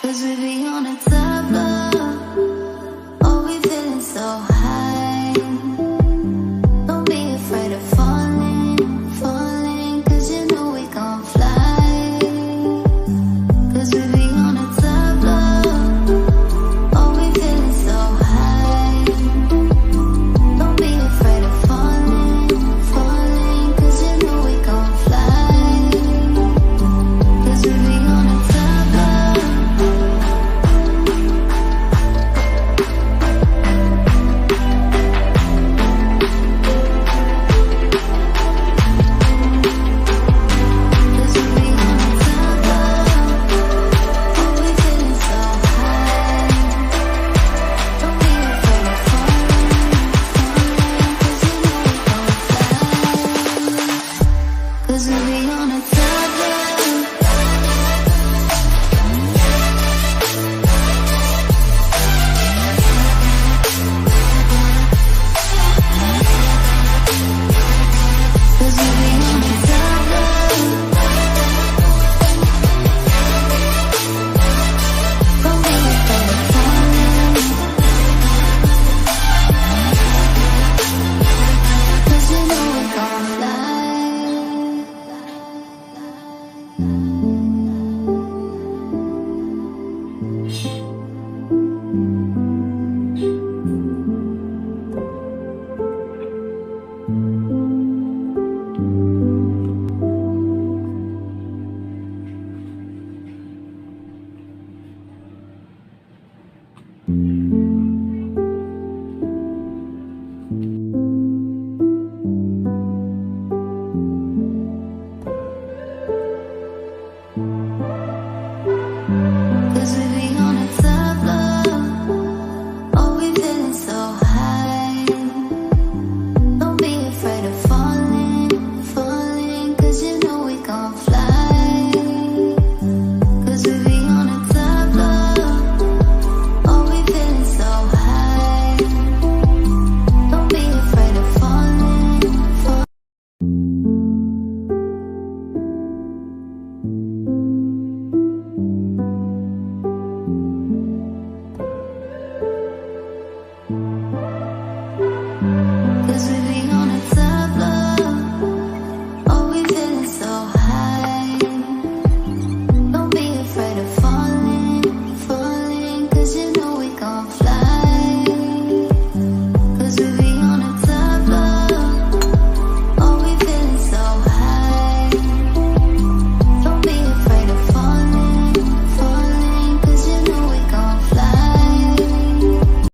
Cause we be on a top floor. Oh, we feeling so high. Don't be afraid of falling, falling. Cause you know we gon' fly. Cause we be on a top floor. Oh, we feeling so high. Don't be afraid of falling, falling. Cause you know we gon' fly. Cause we be on a top floor. Cause we be on a top floor. Oh, we feeling so high. Don't be afraid of falling, falling. Cause you know we gon' fly. Cause we be on a top floor. Cause we be on a top floor. Don't be afraid of falling. Cause you know we gon' fly.